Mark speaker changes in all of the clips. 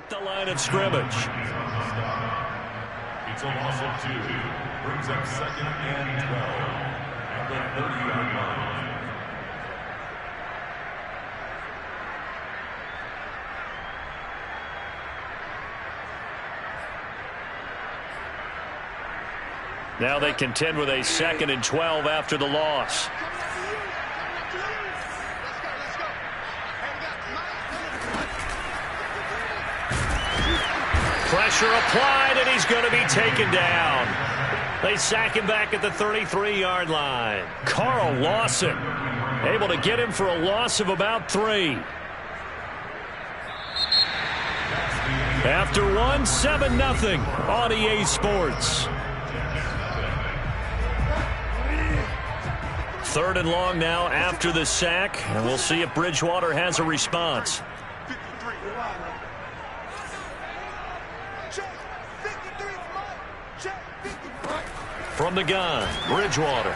Speaker 1: At the line of scrimmage.
Speaker 2: It's a loss of 2. Brings up 2nd and 12 at the 30-yard line.
Speaker 1: Now they contend with a 2nd and 12 after the loss. Pressure applied, and he's going to be taken down. They sack him back at the 33-yard line. Carl Lawson able to get him for a loss of about 3. After 1, 7-0 on EA Sports. 3rd and long now after the sack, and we'll see if Bridgewater has a response. From the gun, Bridgewater.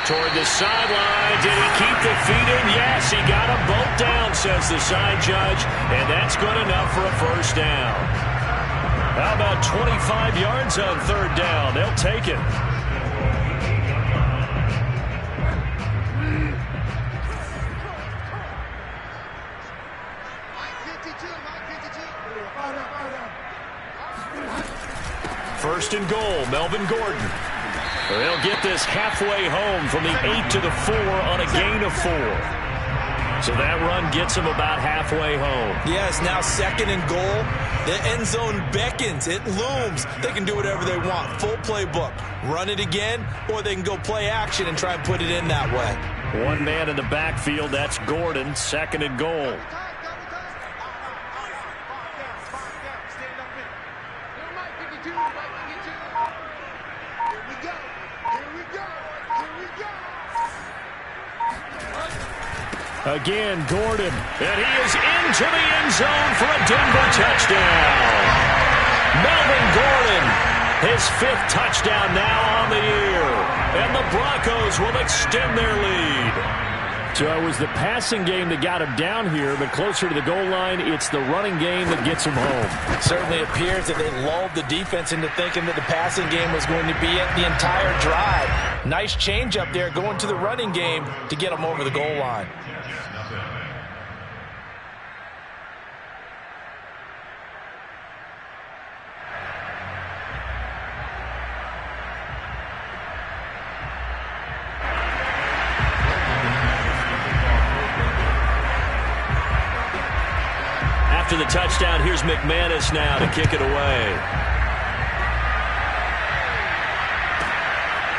Speaker 1: Toward the sideline. Did he keep the feet in? Yes, he got them both down, says the side judge, and that's good enough for a first down. How about 25 yards on 3rd down? They'll take it. First and goal, Melvin Gordon. They'll get this halfway home from the 8 to the 4 on a gain of 4. So that run gets them about halfway home.
Speaker 3: Yes, now 2nd and goal. The end zone beckons. It looms. They can do whatever they want. Full playbook. Run it again, or they can go play action and try and put it in that way.
Speaker 1: One man in the backfield. That's Gordon. 2nd and goal. Again, Gordon, and he is into the end zone for a Denver touchdown. Melvin Gordon, his 5th touchdown now on the year, and the Broncos will extend their lead. So it was the passing game that got him down here, but closer to the goal line, it's the running game that gets him home.
Speaker 3: Certainly appears that they lulled the defense into thinking that the passing game was going to be it the entire drive. Nice change up there going to the running game to get him over the goal line.
Speaker 1: After the touchdown, here's McManus now to kick it away.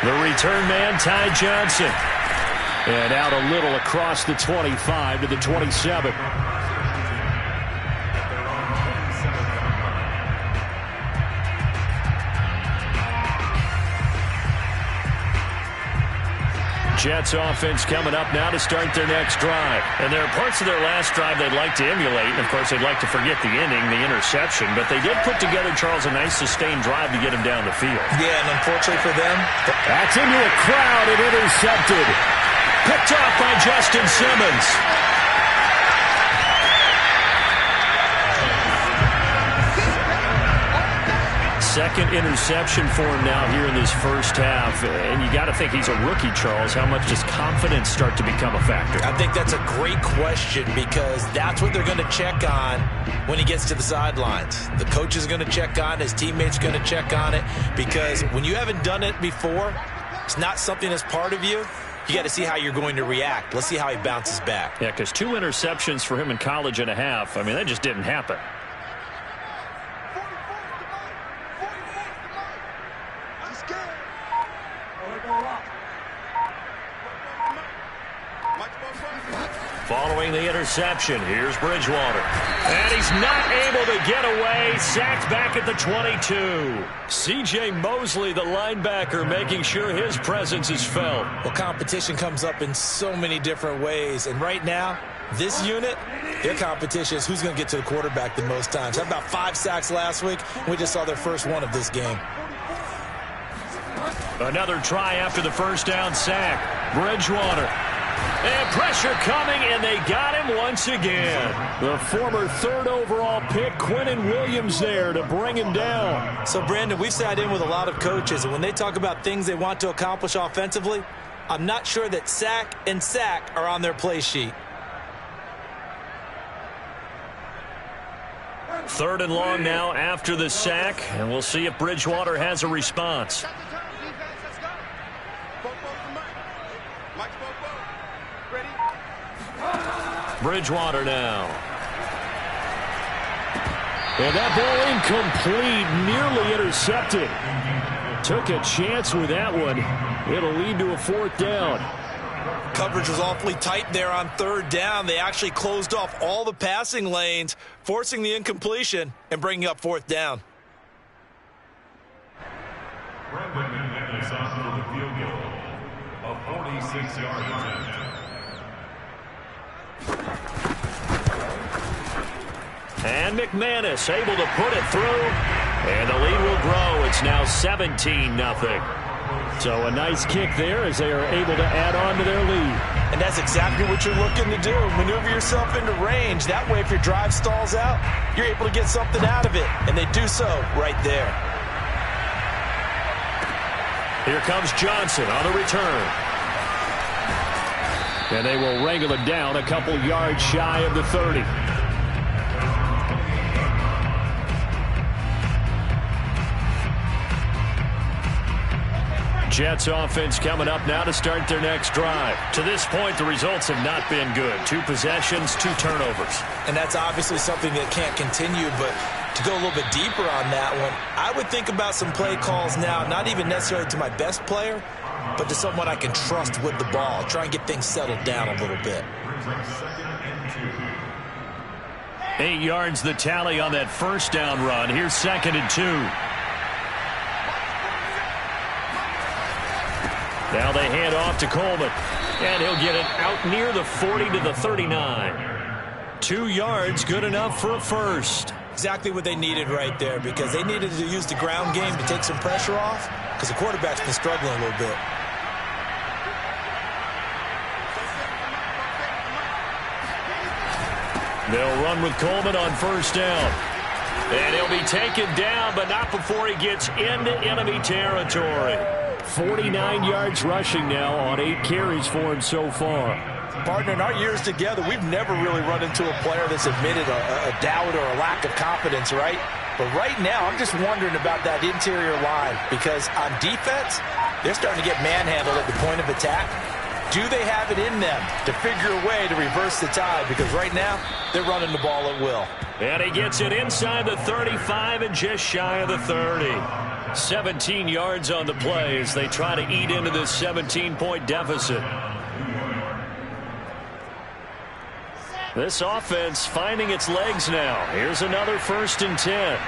Speaker 1: The return man, Ty Johnson. And out a little across the 25 to the 27. Jets offense coming up now to start their next drive. And there are parts of their last drive they'd like to emulate. And, of course, they'd like to forget the inning, the interception. But they did put together, Charles, a nice sustained drive to get him down the field.
Speaker 3: Yeah, and unfortunately for them,
Speaker 1: that's into a crowd and intercepted. Picked off by Justin Simmons. Second interception for him now here in this first half. And you got to think he's a rookie, Charles. How much does confidence start to become a factor?
Speaker 3: I think that's a great question because that's what they're going to check on when he gets to the sidelines. The coach is going to check on it. His teammates are going to check on it because when you haven't done it before, it's not something that's part of you. You got to see how you're going to react. Let's see how he bounces back.
Speaker 1: Yeah, because 2 interceptions for him in college and a half. I mean, that just didn't happen. Following the interception, here's Bridgewater. And he's not able to get away. Sacked back at the 22. C.J. Mosley, the linebacker, making sure his presence is felt.
Speaker 3: Well, competition comes up in so many different ways. And right now, this unit, their competition is who's going to get to the quarterback the most times. Had about 5 sacks last week. We just saw their first one of this game.
Speaker 1: Another try after the first down sack. Bridgewater. And pressure coming, and they got him him once again. The former third overall pick, Quinnen Williams, there to bring him down.
Speaker 3: So, Brandon, we've sat in with a lot of coaches, and when they talk about things they want to accomplish offensively, I'm not sure that sack and sack are on their play sheet.
Speaker 1: 3rd and long now after the sack, and we'll see if Bridgewater has a response. Bridgewater now. And that ball incomplete, nearly intercepted. Took a chance with that one. It'll lead to a 4th down.
Speaker 3: Coverage was awfully tight there on 3rd down. They actually closed off all the passing lanes, forcing the incompletion and bringing up 4th down.
Speaker 2: Brendan McManus on for the field goal, a 46-yard attempt.
Speaker 1: And McManus able to put it through, and the lead will grow. It's now 17-0. So a nice kick there as they are able to add on to their lead.
Speaker 3: And that's exactly what you're looking to do. Maneuver yourself into range. That way, if your drive stalls out, you're able to get something out of it. And they do so right there.
Speaker 1: Here comes Johnson on the return. And they will wrangle him down a couple yards shy of the 30. Jets offense coming up now to start their next drive. To this point, the results have not been good. 2 possessions, 2 turnovers.
Speaker 3: And that's obviously something that can't continue, but to go a little bit deeper on that one, I would think about some play calls now, not even necessarily to my best player, but to someone I can trust with the ball. Try and get things settled down a little bit.
Speaker 1: 8 yards the tally on that 1st down run. Here's 2nd and 2. Now they hand off to Coleman, and he'll get it out near the 40 to the 39. 2 yards, good enough for a first.
Speaker 3: Exactly what they needed right there, because they needed to use the ground game to take some pressure off, because the quarterback's been struggling a little bit.
Speaker 1: They'll run with Coleman on 1st down. And he'll be taken down, but not before he gets into enemy territory. 49 yards rushing now on 8 carries for him so far.
Speaker 3: Partner, in our years together, we've never really run into a player that's admitted a doubt or a lack of confidence, right? But right now, I'm just wondering about that interior line, because on defense, they're starting to get manhandled at the point of attack. Do they have it in them to figure a way to reverse the tide? Because right now, they're running the ball at will.
Speaker 1: And he gets it inside the 35 and just shy of the 30. 17 yards on the play as they try to eat into this 17-point deficit. This offense finding its legs now. Here's another 1st and 10.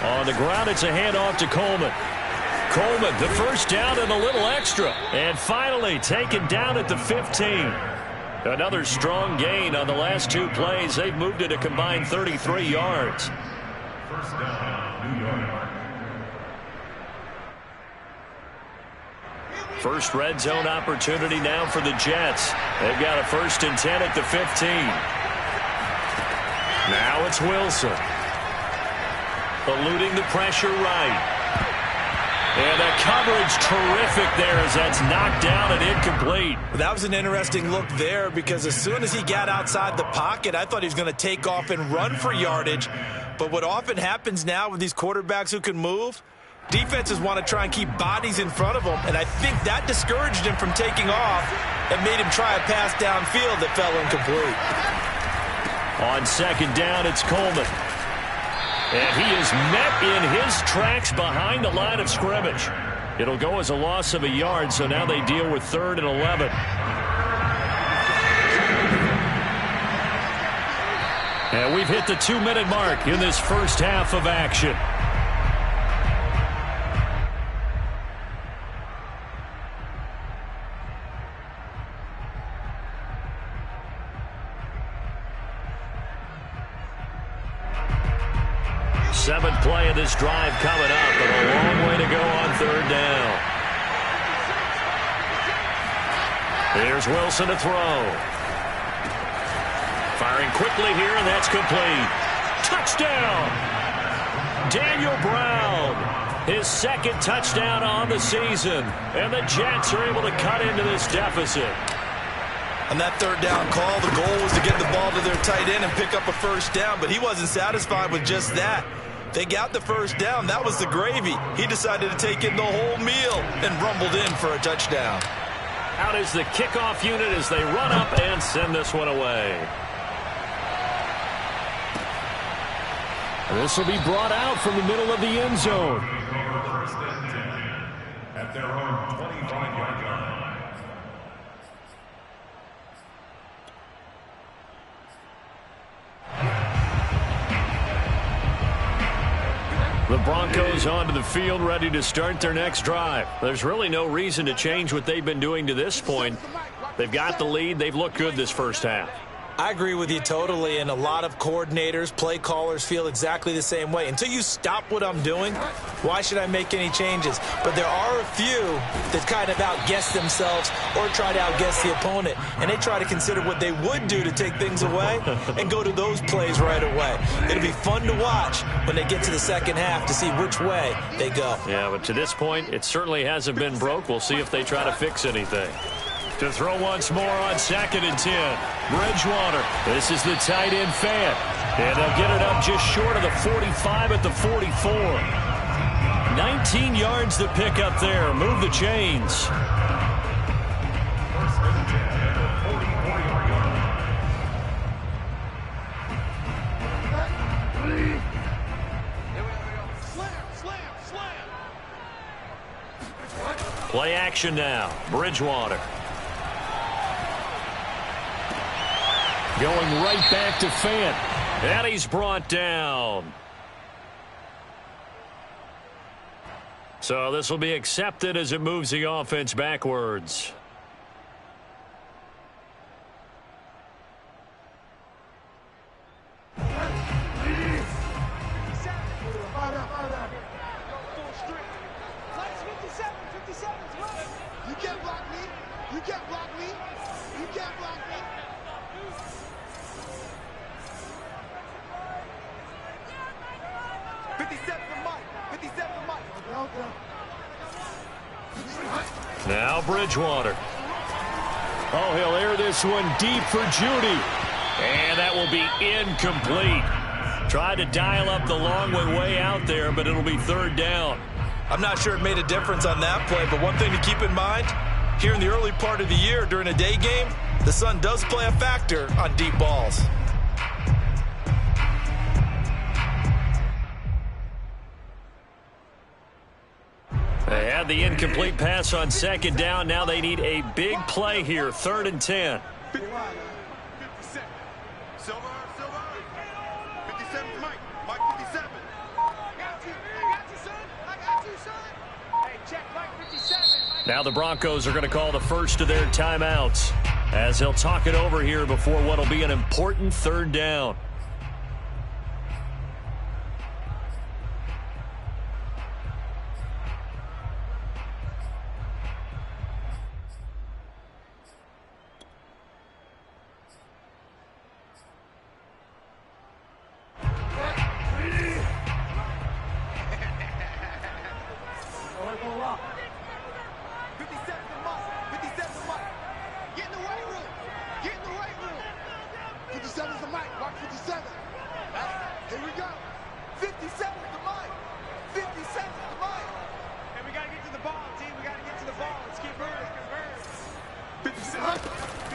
Speaker 1: On the ground, it's a handoff to Coleman. Coleman, the 1st down and a little extra. And finally taken down at the 15. Another strong gain on the last 2 plays. They've moved it a combined 33 yards.
Speaker 2: 1st down, New York.
Speaker 1: First red zone opportunity now for the Jets. They've got a 1st and 10 at the 15. Now it's Wilson. Eluding the pressure right. And the coverage terrific there as that's knocked down and incomplete.
Speaker 3: That was an interesting look there, because as soon as he got outside the pocket, I thought he was going to take off and run for yardage. But what often happens now with these quarterbacks who can move, defenses want to try and keep bodies in front of them, and I think that discouraged him from taking off and made him try a pass downfield that fell incomplete.
Speaker 1: On 2nd down, it's Coleman. And he is met in his tracks behind the line of scrimmage. It'll go as a loss of a yard, so now they deal with 3rd and 11. And we've hit the 2-minute mark in this first half of action. Seventh play of this drive coming up, but a long way to go on 3rd down. Here's Wilson to throw. Firing quickly here, and that's complete. Touchdown! Daniel Brown, his second touchdown on the season. And the Jets are able to cut into this deficit.
Speaker 3: On that third down call, the goal was to get the ball to their tight end and pick up a first down, but he wasn't satisfied with just that. They got the first down. That was the gravy. He decided to take in the whole meal and rumbled in for a touchdown.
Speaker 1: Out is the kickoff unit as they run up and send this one away. This will be brought out from the middle of the end zone.
Speaker 2: First and 10 at their own 25-yard line.
Speaker 1: The Broncos onto the field, ready to start their next drive. There's really no reason to change what they've been doing to this point. They've got the lead. They've looked good this first half.
Speaker 3: I agree with you totally, and a lot of coordinators, play callers feel exactly the same way. Until you stop what I'm doing, why should I make any changes? But there are a few that kind of outguess themselves or try to outguess the opponent, and they try to consider what they would do to take things away and go to those plays right away. It'll be fun to watch when they get to the second half to see which way they go.
Speaker 1: Yeah, but to this point, it certainly hasn't been broke. We'll see if they try to fix anything. To throw once more on 2nd and 10. Bridgewater. This is the tight end Fant. And they'll get it up just short of the 45 at the 44. 19 yards to pick up there. Move the chains.
Speaker 2: First and 10 at the 44-yard line.
Speaker 1: Play action now. Bridgewater. Going right back to Fant. And he's brought down. So this will be accepted as it moves the offense backwards. Now Bridgewater. Oh, he'll air this one deep for Judy. And that will be incomplete. Tried to dial up the long way out there, but it'll be third down.
Speaker 3: I'm not sure it made a difference on that play, but one thing to keep in mind, here in the early part of the year during a day game, the sun does play a factor on deep balls.
Speaker 1: They had the incomplete pass on 2nd down. Now they need a big play here, 3rd and 10.
Speaker 4: 57. Silver. 57 is Mike. Mike 57. I got you, son. I got you, son. Hey, check Mike 57.
Speaker 1: Now the Broncos are going to call the first of their timeouts as they'll talk it over here before what will be an important 3rd down.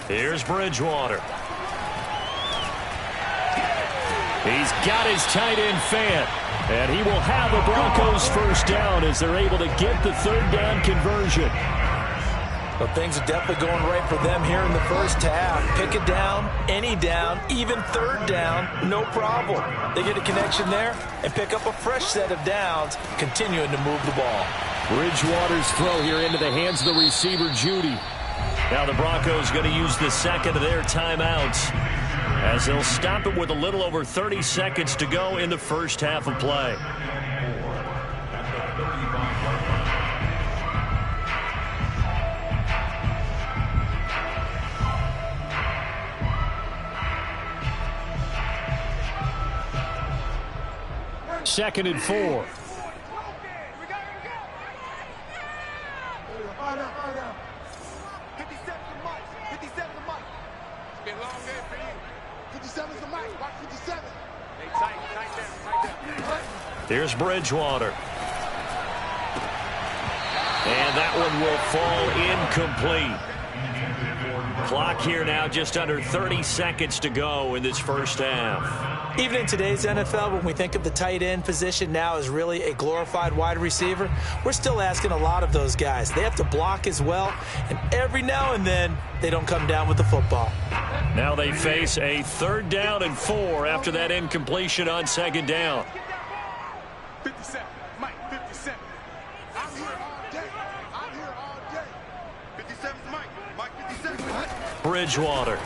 Speaker 1: Here's Bridgewater. He's got his tight end Fant. And he will have the Broncos first down as they're able to get the 3rd down conversion.
Speaker 3: Well, things are definitely going right for them here in the first half. Pick it down, any down, even 3rd down, no problem. They get a connection there and pick up a fresh set of downs, continuing to move the ball.
Speaker 1: Bridgewater's throw here into the hands of the receiver, Judy. Now the Broncos going to use the second of their timeouts as they'll stop it with a little over 30 seconds to go in the first half of play. 2nd and 4. Here's Bridgewater. And that one will fall incomplete. Clock here now, just under 30 seconds to go in this first half.
Speaker 3: Even in today's NFL, when we think of the tight end position now as really a glorified wide receiver, we're still asking a lot of those guys. They have to block as well, and every now and then, they don't come down with the football.
Speaker 1: Now they face a 3rd down and 4 after that incompletion on 2nd down.
Speaker 4: 57, Mike, 57. I'm here all day. I'm here all day. 57's Mike. Mike, 57.
Speaker 1: Bridgewater.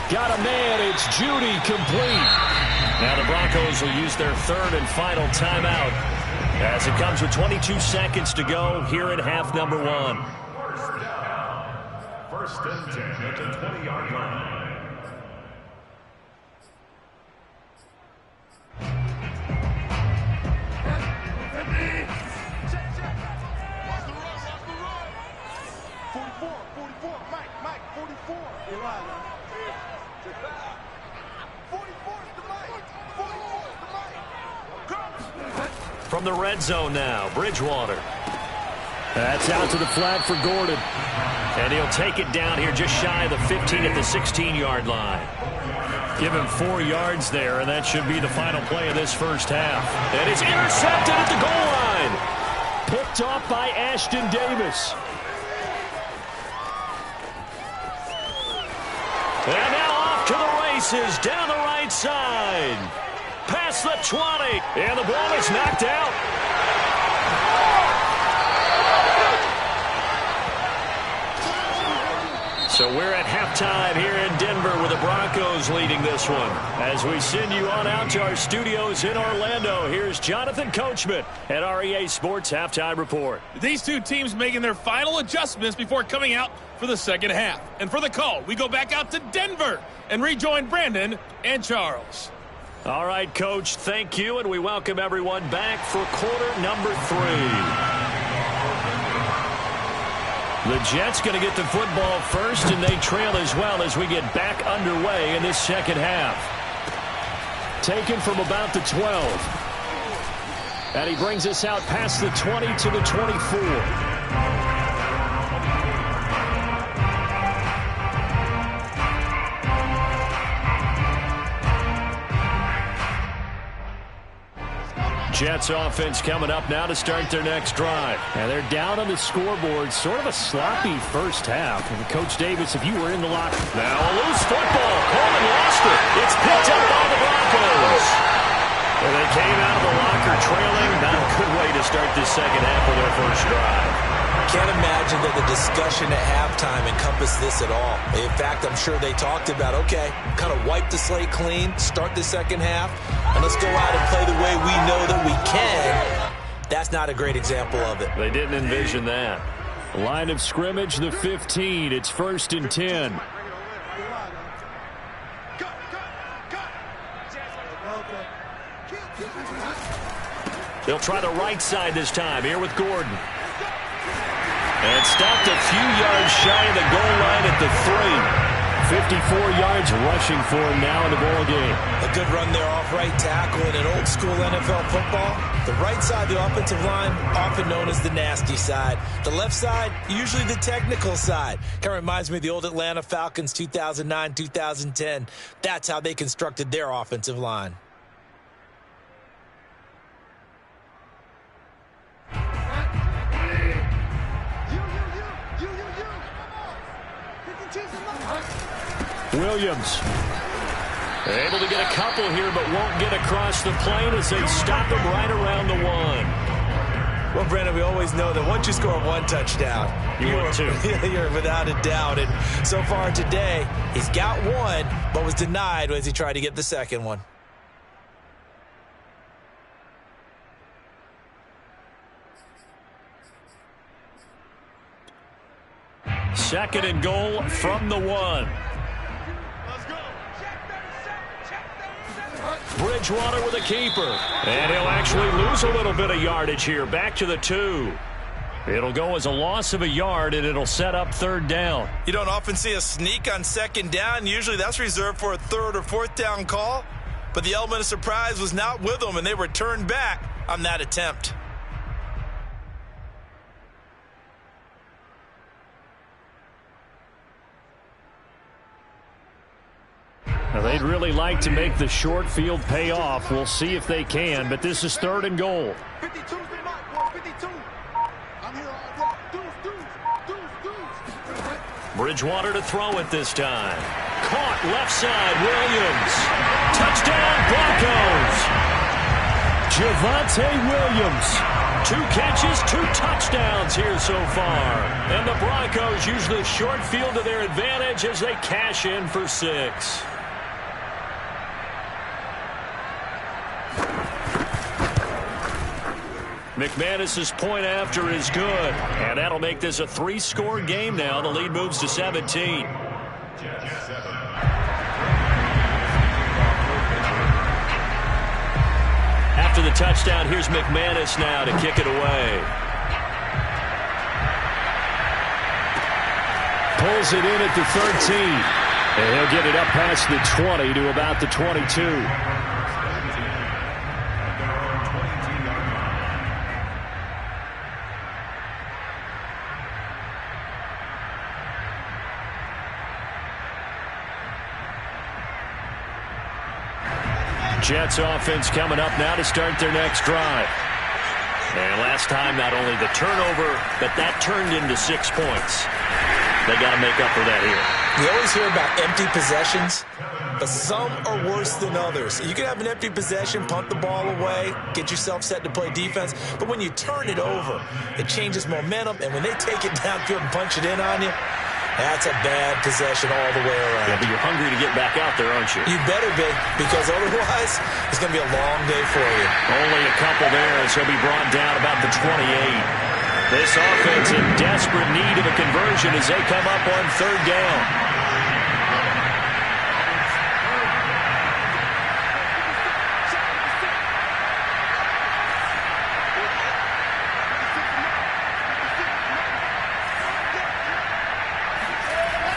Speaker 1: Got a man. It's Judy complete. Now the Broncos will use their 3rd and final timeout as it comes with 22 seconds to go here in half number 1.
Speaker 2: First and 10 at the 20-yard line.
Speaker 1: From the red zone now, Bridgewater. That's out to the flat for Gordon. And he'll take it down here just shy of the 15 at the 16-yard line. Give him 4 yards there, and that should be the final play of this first half. And it's intercepted at the goal line. Picked off by Ashton Davis. And now off to the races down the right side. Past the 20. And the ball is knocked out. So we're at halftime here in Denver with the Broncos leading this one. As we send you on out to our studios in Orlando, here's Jonathan Coachman at REA Sports Halftime Report.
Speaker 5: These two teams making their final adjustments before coming out for the second half. And for the call, we go back out to Denver and rejoin Brandon and Charles.
Speaker 1: All right, Coach, thank you, and we welcome everyone back for quarter number 3. The Jets going to get the football first, and they trail as well as we get back underway in this second half. Taken from about the 12. And he brings us out past the 20 to the 24. Jets offense coming up now to start their next drive. And they're down on the scoreboard. Sort of a sloppy first half. And Coach Davis, if you were in the locker. Now a loose football. Coleman lost it. It's picked up by the Broncos. And they came out of the locker trailing. Not a good way to start this second half of their first drive.
Speaker 3: Can't imagine that the discussion at halftime encompassed this at all. In fact, I'm sure they talked about, okay, kind of wipe the slate clean, start the second half, and let's go out and play the way we know that we can. That's not a great example of it.
Speaker 1: They didn't envision that. Line of scrimmage, the 15. It's 1st and 10. They'll try the right side this time, here with Gordon. And stopped a few yards shy of the goal line at the 3. 54 yards rushing for him now in the ball game.
Speaker 3: A good run there off right tackle in an old school NFL football. The right side, the offensive line, often known as the nasty side. The left side, usually the technical side. Kind of reminds me of the old Atlanta Falcons 2009-2010. That's how they constructed their offensive line.
Speaker 1: Williams able to get a couple here, but won't get across the plane as they stop him right around the 1.
Speaker 3: Well, Brandon, we always know that once you score 1 touchdown,
Speaker 1: you're 2.
Speaker 3: You're without a doubt. And so far today, he's got 1, but was denied as he tried to get the second one.
Speaker 1: Second and goal from the 1. Bridgewater with a keeper. And he'll actually lose a little bit of yardage here. Back to the 2. It'll go as a loss of a yard, and it'll set up 3rd down.
Speaker 3: You don't often see a sneak on 2nd down. Usually that's reserved for a 3rd or 4th down call. But the element of surprise was not with them, and they returned back on that attempt.
Speaker 1: Now, they'd really like to make the short field pay off. We'll see if they can, but this is 3rd and goal.
Speaker 4: 52's the mark, boy, 52. I'm here all day. Deuce.
Speaker 1: Bridgewater to throw it this time. Caught left side, Williams. Touchdown, Broncos. Javonte Williams. 2 catches, 2 touchdowns here so far. And the Broncos use the short field to their advantage as they cash in for 6. McManus's point after is good, and that'll make this a 3-score game now. The lead moves to 17. After the touchdown, here's McManus now to kick it away. Pulls it in at the 13, and he'll get it up past the 20 to about the 22. Jets offense coming up now to start their next drive. And last time, not only the turnover, but that turned into 6 points. They got to make up for that here.
Speaker 3: We always hear about empty possessions, but some are worse than others. You can have an empty possession, punt the ball away, get yourself set to play defense, but when you turn it over, it changes momentum, and when they take it downfield and punch it in on you, that's a bad possession all the way around.
Speaker 1: Yeah, but you're hungry to get back out there, aren't you?
Speaker 3: You better be, because otherwise it's going to be a long day for you.
Speaker 1: Only a couple there as he'll be brought down about the 28. This offense in desperate need of a conversion as they come up on 3rd down.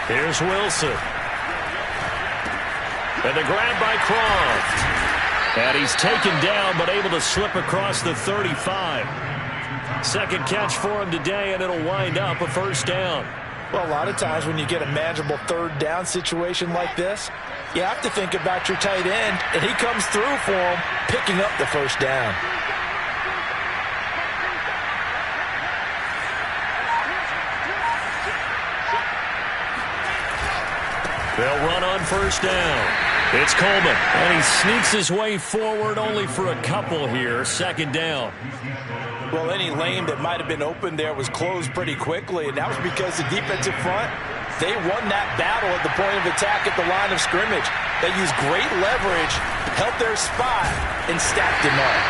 Speaker 1: Here's Wilson. And the grab by Croft. And he's taken down but able to slip across the 35. 2nd catch for him today, and it'll wind up a 1st down.
Speaker 3: Well, a lot of times when you get a manageable 3rd down situation like this, you have to think about your tight end, and he comes through for him, picking up the 1st down.
Speaker 1: They'll run on 1st down. It's Coleman, and he sneaks his way forward only for a couple here. 2nd down.
Speaker 3: Well, any lane that might have been open there was closed pretty quickly, and that was because the defensive front, they won that battle at the point of attack at the line of scrimmage. They used great leverage, held their spot, and stacked him up.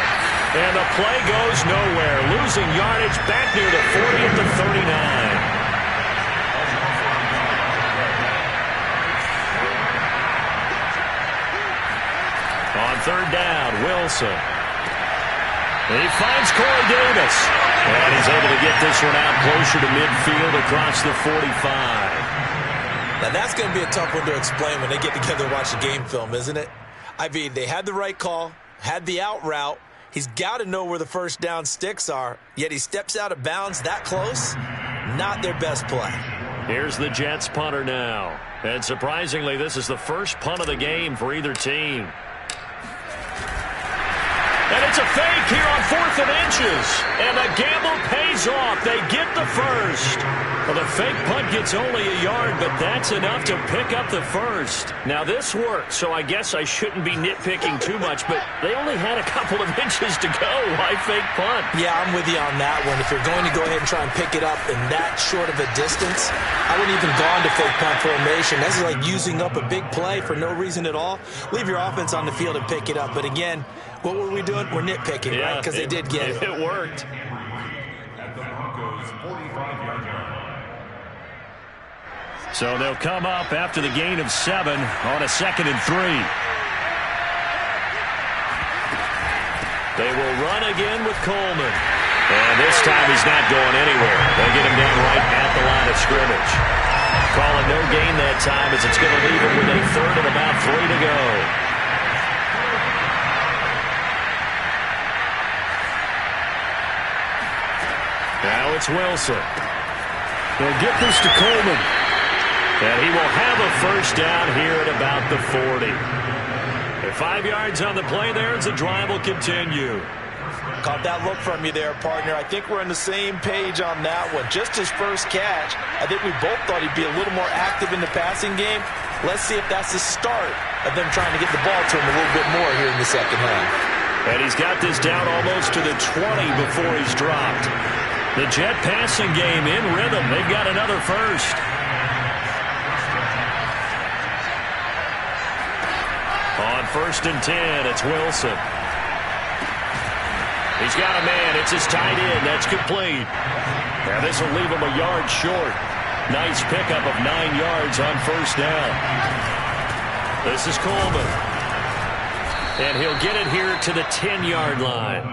Speaker 1: And the play goes nowhere. Losing yardage back near the 40 at the 39. On 3rd down, Wilson. He finds Corey Davis. And he's able to get this one out closer to midfield across the 45.
Speaker 3: Now, that's going to be a tough one to explain when they get together and watch the game film, isn't it? I mean, they had the right call, had the out route. He's got to know where the 1st down sticks are, yet he steps out of bounds that close. Not their best play.
Speaker 1: Here's the Jets punter now. And surprisingly, this is the first punt of the game for either team. And it's a fake here on 4th and inches. And the gamble pays off. They get the 1st. Well, the fake punt gets only a yard, but that's enough to pick up the 1st. Now, this worked, so I guess I shouldn't be nitpicking too much, but they only had a couple of inches to go. Why fake punt?
Speaker 3: Yeah, I'm with you on that one. If you're going to go ahead and try and pick it up in that short of a distance, I wouldn't even gone to fake punt formation. This is like using up a big play for no reason at all. Leave your offense on the field and pick it up. But again, what were we doing? We're nitpicking,
Speaker 1: yeah,
Speaker 3: right? Because they did get it.
Speaker 1: It worked.
Speaker 2: At the Broncos' 45-yard line.
Speaker 1: So they'll come up after the gain of 7 on a 2nd and 3. They will run again with Coleman. And this time he's not going anywhere. They'll get him down right at the line of scrimmage. Call it no gain that time as it's going to leave him with a third and about 3 to go. Now it's Wilson. They'll get this to Coleman. And he will have a first down here at about the 40. And 5 yards on the play there as the drive will continue.
Speaker 3: Caught that look from you there, partner. I think we're on the same page on that one. Just his first catch. I think we both thought he'd be a little more active in the passing game. Let's see if that's the start of them trying to get the ball to him a little bit more here in the second half.
Speaker 1: And he's got this down almost to the 20 before he's dropped. The Jet passing game in rhythm. They've got another first. On 1st and 10, it's Wilson. He's got a man. It's his tight end. That's complete. Now this will leave him a yard short. Nice pickup of 9 yards on first down. This is Coleman. And he'll get it here to the 10-yard line.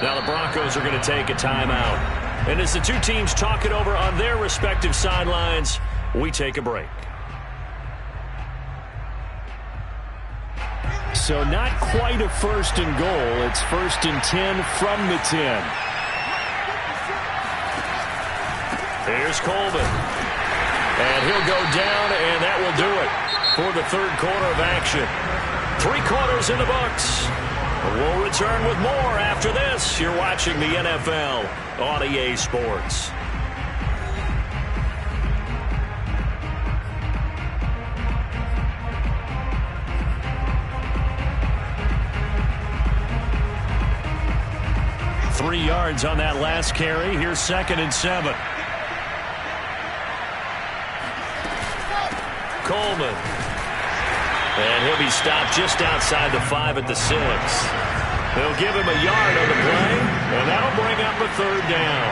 Speaker 1: Now the Broncos are going to take a timeout. And as the two teams talk it over on their respective sidelines, we take a break. So not quite a 1st and goal. It's 1st and 10 from the 10. Here's Coleman. And he'll go down, and that will do it for the 3rd quarter of action. 3 quarters in the books. We'll return with more after this. You're watching the NFL on EA Sports. Three yards on that last carry. Here's 2nd and 7. Coleman. And he'll be stopped just outside the 5 at the 6. They'll give him a yard on the play, and that'll bring up a 3rd down.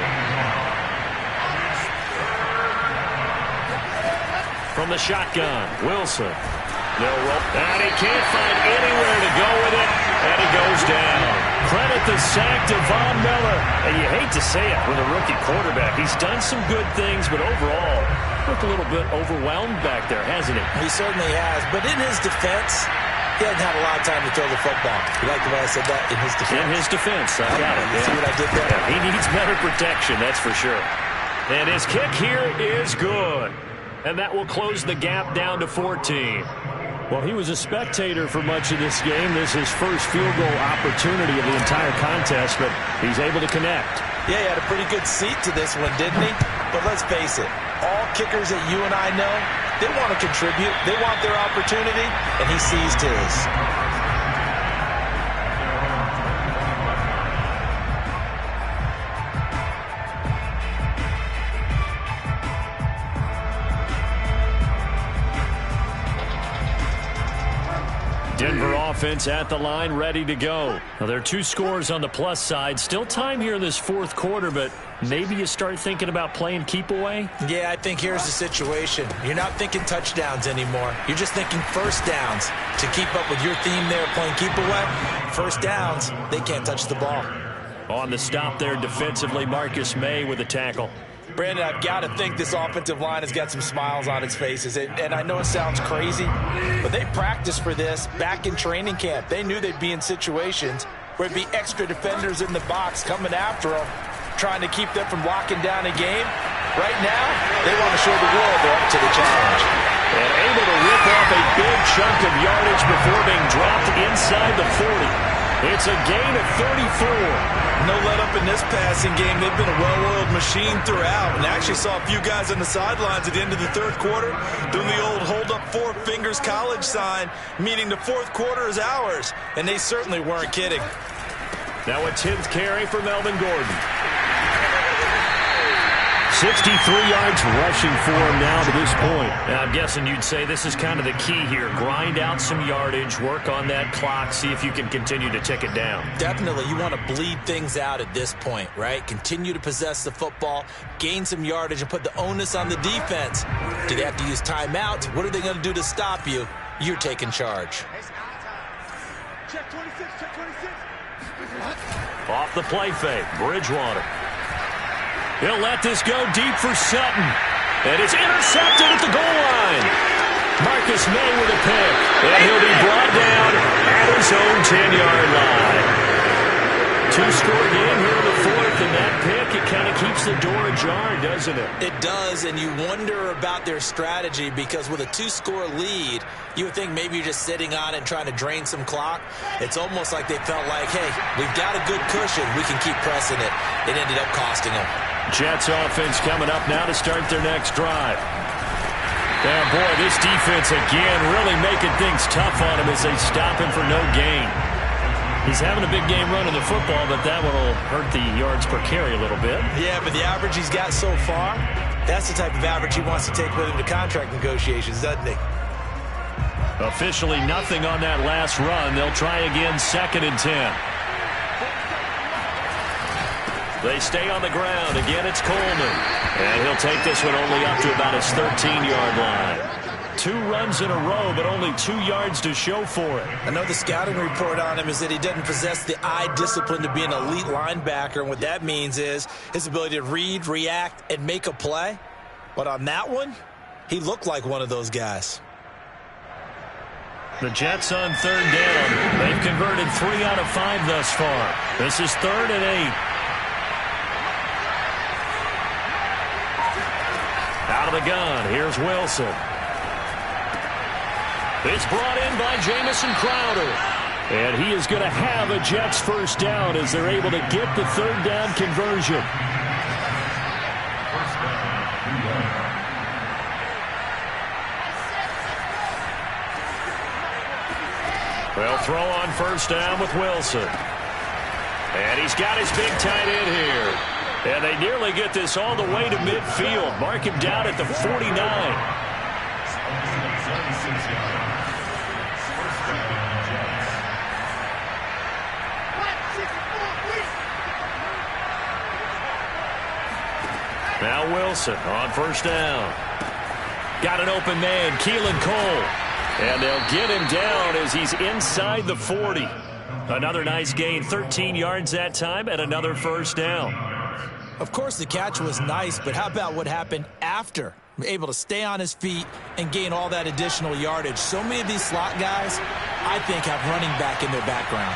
Speaker 1: From the shotgun, Wilson. They'll roll. And he can't find anywhere to go with it, and he goes down. Credit the sack to Von Miller. And you hate to say it with a rookie quarterback. He's done some good things, but overall, looked a little bit overwhelmed back there, hasn't he?
Speaker 3: He certainly has. But in his defense, he hasn't had a lot of time to throw the football. You like the way I said that? In his defense.
Speaker 1: In his defense. I got it.
Speaker 3: See what I did there?
Speaker 1: Yeah, he needs better protection, that's for sure. And his kick here is good. And that will close the gap down to 14. Well, he was a spectator for much of this game. This is his first field goal opportunity of the entire contest, but he's able to connect.
Speaker 3: Yeah, he had a pretty good seat to this one, didn't he? But let's face it, all kickers that you and I know, they want to contribute. They want their opportunity, and he seized his.
Speaker 1: Denver offense at the line, ready to go. Now, there are 2 scores on the plus side. Still time here in this 4th quarter, but maybe you start thinking about playing keep away?
Speaker 3: Yeah, I think here's the situation. You're not thinking touchdowns anymore. You're just thinking first downs. To keep up with your theme there, playing keep away, first downs, they can't touch the ball.
Speaker 1: On the stop there defensively, Marcus May with a tackle.
Speaker 3: Brandon, I've got to think this offensive line has got some smiles on its faces. And I know it sounds crazy, but they practiced for this back in training camp. They knew they'd be in situations where it'd be extra defenders in the box coming after them, trying to keep them from locking down a game. Right now, they want to show the world they're up to the challenge.
Speaker 1: And able to rip off a big chunk of yardage before being dropped inside the 40. It's a gain of 34.
Speaker 3: No let up in this passing game. They've been a well-oiled machine throughout. And actually saw a few guys on the sidelines at the end of the 3rd quarter doing the old hold up 4 fingers college sign, meaning the 4th quarter is ours. And they certainly weren't kidding.
Speaker 1: Now a 10th carry for Melvin Gordon. 63 yards rushing for him now to this point.
Speaker 6: I'm guessing you'd say this is kind of the key here. Grind out some yardage, work on that clock, see if you can continue to tick it down.
Speaker 3: Definitely, you want to bleed things out at this point, right? Continue to possess the football, gain some yardage, and put the onus on the defense. Do they have to use timeouts? What are they going to do to stop you? You're taking charge.
Speaker 4: Check 26, check 26.
Speaker 1: Off the play fake, Bridgewater. He'll let this go deep for Sutton. And it's intercepted at the goal line. Marcus May with a pick. And he'll be brought down at his own 10-yard line. Two-score game here in the fourth, and that pick, it kind of keeps the door ajar, doesn't it?
Speaker 3: It does, and you wonder about their strategy because with a two-score lead, you would think maybe you're just sitting on it and trying to drain some clock. It's almost like they felt like, hey, we've got a good cushion. We can keep pressing it. It ended up costing them.
Speaker 1: Jets offense coming up now to start their next drive. And boy, this defense again really making things tough on him as they stop him for no gain. He's having a big game running the football, but that one will hurt the yards per carry a little bit.
Speaker 3: Yeah, but the average he's got so far, that's the type of average he wants to take with him to contract negotiations, doesn't he?
Speaker 1: Officially nothing on that last run. They'll try again, 2nd and 10. They stay on the ground. Again, it's Coleman. And he'll take this one only up to about his 13-yard line. 2 runs in a row, but only 2 yards to show for it.
Speaker 3: I know the scouting report on him is that he doesn't possess the eye discipline to be an elite linebacker, and what that means is his ability to read, react, and make a play. But on that one, he looked like one of those guys.
Speaker 1: The Jets on 3rd down. They've converted 3 out of 5 thus far. This is 3rd and 8. Out of the gun, here's Wilson. It's brought in by Jamison Crowder. And he is going to have a Jets first down as they're able to get the 3rd down conversion. They'll throw on 1st down with Wilson. And he's got his big tight end here. And they nearly get this all the way to midfield. Mark him down at the 49. Now Wilson on 1st down. Got an open man, Keelan Cole. And they'll get him down as he's inside the 40. Another nice gain, 13 yards that time, and another 1st down.
Speaker 3: Of course, the catch was nice, but how about what happened after? Able to stay on his feet and gain all that additional yardage. So many of these slot guys, I think, have running back in their background.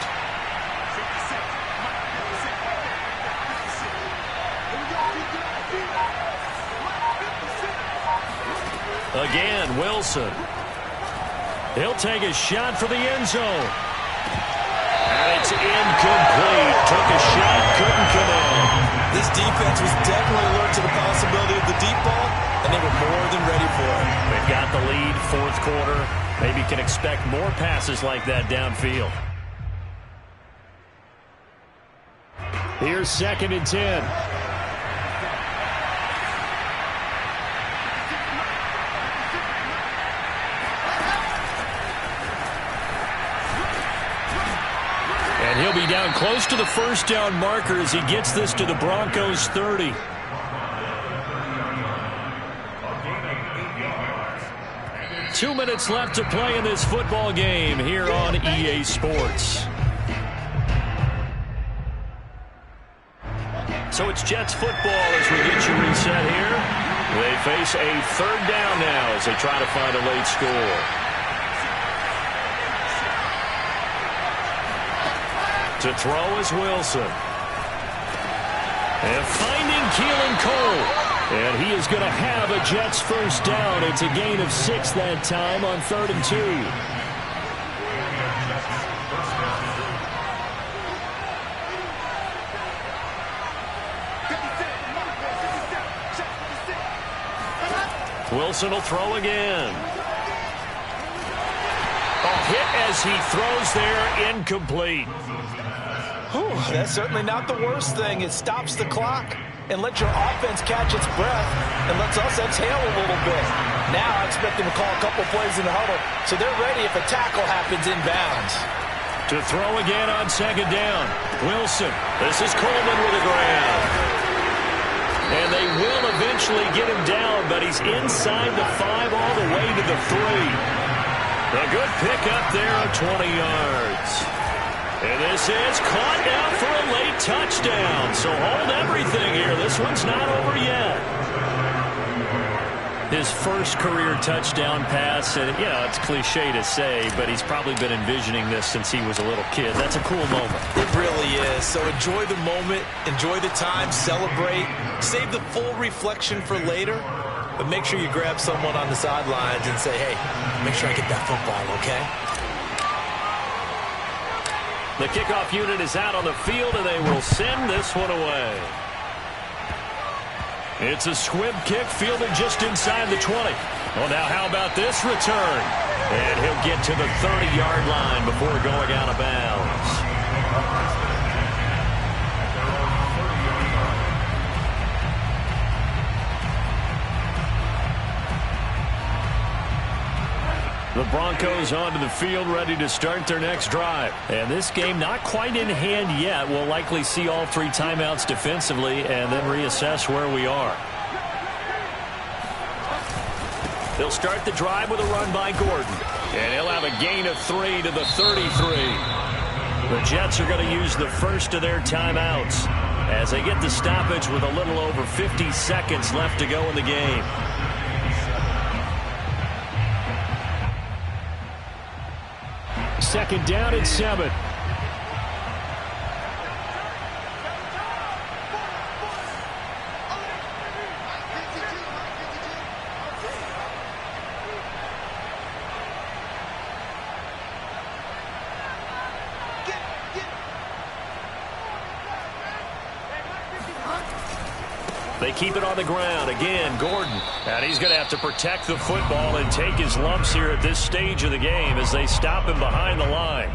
Speaker 1: Again, Wilson. He'll take a shot for the end zone. And it's incomplete. Took a shot, couldn't come in.
Speaker 3: This defense was definitely alert to the possibility of the deep ball, and they were more than ready for it.
Speaker 1: They've got the lead, 4th quarter. Maybe can expect more passes like that downfield. Here's 2nd and 10. And he'll be down close to the 1st down marker as he gets this to the Broncos 30. Two minutes left to play in this football game here on EA Sports. So it's Jets football as we get you reset here. They face a 3rd down now as they try to find a late score. To throw is Wilson. And finding Keelan Cole. And he is going to have a Jets first down. It's a gain of 6 that time on 3rd and 2. Wilson will throw again. A hit as he throws there, incomplete. Whew,
Speaker 3: that's certainly not the worst thing. It stops the clock and lets your offense catch its breath and lets us exhale a little bit. Now I expect them to call a couple plays in the huddle so they're ready if a tackle happens inbounds.
Speaker 1: To throw again on second down. Wilson. This is Coleman with a grab. And they will eventually get him down, but he's inside the 5 all the way to the 3. A good pickup there of 20 yards. And this is caught down for a late touchdown. So hold everything here. This one's not over yet. His first career touchdown pass, and it's cliche to say, but he's probably been envisioning this since he was a little kid. That's a cool moment.
Speaker 3: It really is. So enjoy the moment, enjoy the time, celebrate, save the full reflection for later, but make sure you grab someone on the sidelines and say, hey, make sure I get that football, okay?
Speaker 1: The kickoff unit is out on the field, and they will send this one away. It's a squib kick fielded just inside the 20. Well, now how about this return? And he'll get to the 30-yard line before going out of bounds. The Broncos onto the field, ready to start their next drive. And this game not quite in hand yet. We'll likely see all 3 timeouts defensively and then reassess where we are. They'll start the drive with a run by Gordon. And he'll have a gain of 3 to the 33. The Jets are going to use the first of their timeouts as they get the stoppage with a little over 50 seconds left to go in the game. Second down and 7. They keep it on the ground. Again, Gordon. And he's going to have to protect the football and take his lumps here at this stage of the game as they stop him behind the line.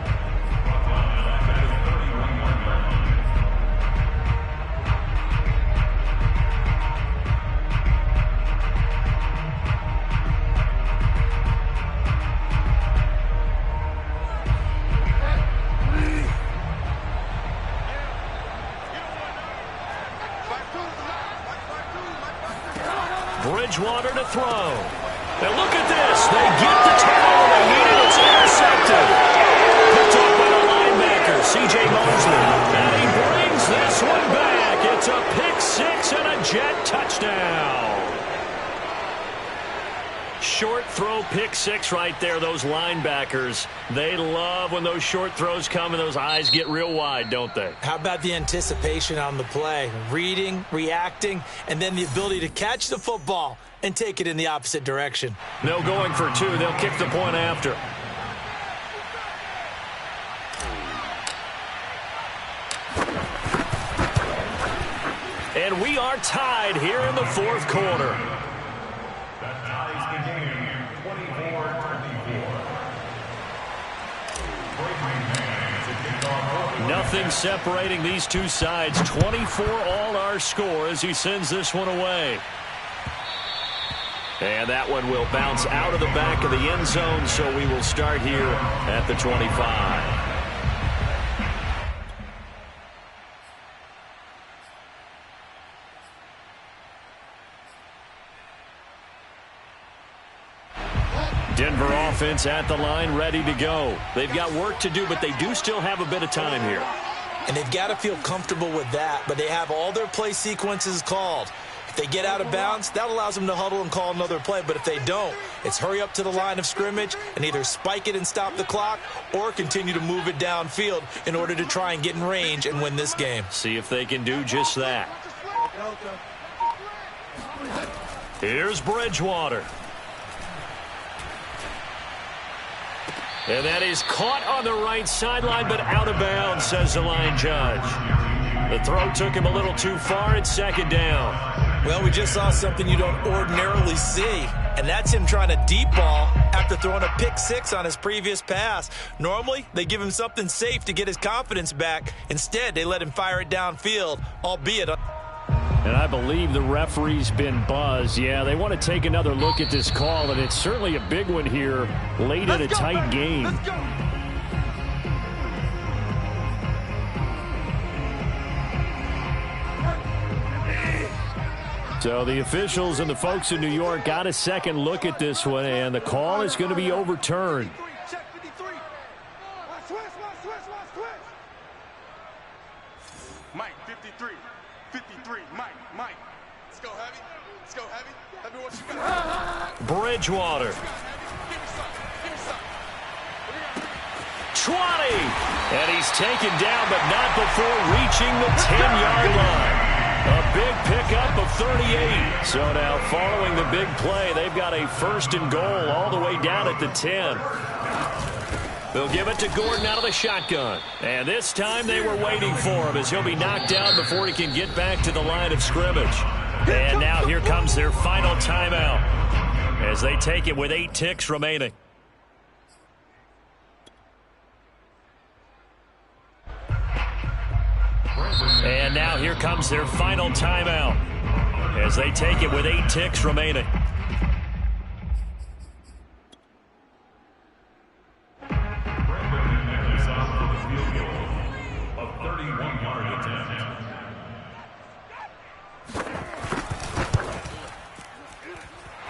Speaker 1: Bridgewater to throw. And look at this. They get the turnover they needed. It's intercepted. Picked up by the linebacker, C.J. Mosley. And he brings this one back. It's a pick 6 and a Jet touchdown. Short throw, pick 6 right there. Those linebackers, they love when those short throws come and those eyes get real wide, don't they?
Speaker 3: How about the anticipation on the play? Reading, reacting, and then the ability to catch the football and take it in the opposite direction.
Speaker 1: No going for 2. They'll kick the point after. And we are tied here in the 4th quarter.
Speaker 2: That ties the game 24-24.
Speaker 1: Nothing separating these two sides. 24 all our score as he sends this one away. And that one will bounce out of the back of the end zone, so we will start here at the 25. Denver offense at the line, ready to go. They've got work to do, but they do still have a bit of time here.
Speaker 3: And they've got to feel comfortable with that, but they have all their play sequences called. If they get out of bounds, that allows them to huddle and call another play. But if they don't, it's hurry up to the line of scrimmage and either spike it and stop the clock or continue to move it downfield in order to try and get in range and win this game.
Speaker 1: See if they can do just that. Here's Bridgewater. And that is caught on the right sideline, but out of bounds, says the line judge. The throw took him a little too far. It's second down.
Speaker 3: Well, we just saw something you don't ordinarily see, and that's him trying to deep ball after throwing a pick six on his previous pass. Normally, they give him something safe to get his confidence back. Instead, they let him fire it downfield, albeit...
Speaker 6: And I believe the referee's been buzzed. Yeah, they want to take another look at this call, and it's certainly a big one here late in a tight game.
Speaker 4: Let's go.
Speaker 6: So the officials and the folks in New York got a second look at this one, and the call is going to be overturned.
Speaker 4: Check 53. Watch twist. Mike, 53. 53. Mike. Let's go heavy. Let me what you got.
Speaker 6: Bridgewater. 20. And he's taken down, but not before reaching the 10-yard line. A big pickup of 38. So now following the big play, they've got a first and goal all the way down at the 10. They'll give it to Gordon out of the shotgun. And this time they were waiting for him as he'll be knocked down before he can get back to the line of scrimmage. And now here comes their final timeout as they take it with 8 ticks remaining. And now here comes their final timeout as they take it with 8 ticks remaining.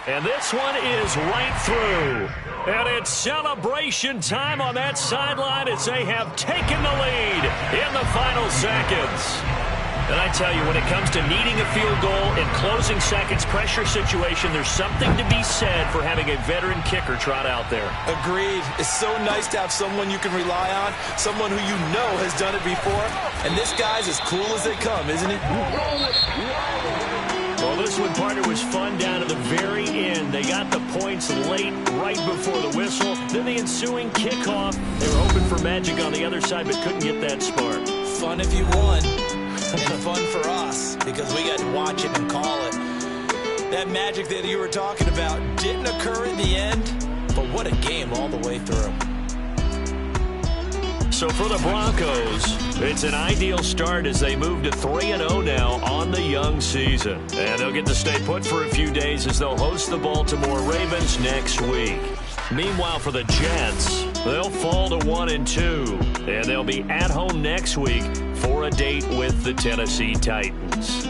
Speaker 6: And this one is right through. And it's celebration time on that sideline as they have taken the lead in the final seconds. And I tell you, when it comes to needing a field goal in closing seconds pressure situation, there's something to be said for having a veteran kicker trot out there.
Speaker 3: Agreed. It's so nice to have someone you can rely on, someone who you know has done it before. And this guy's as cool as they come, isn't he?
Speaker 6: Well, this one, partner, was fun down to the very end. They got the points late, right before the whistle. Then the ensuing kickoff. They were hoping for magic on the other side, but couldn't get that spark.
Speaker 3: Fun if you won, and fun for us, because we got to watch it and call it. That magic that you were talking about didn't occur in the end, but what a game all the way through.
Speaker 6: So for the Broncos, it's an ideal start as they move to 3-0 now on the young season. And they'll get to stay put for a few days as they'll host the Baltimore Ravens next week. Meanwhile, for the Jets, they'll fall to 1-2. And they'll be at home next week for a date with the Tennessee Titans.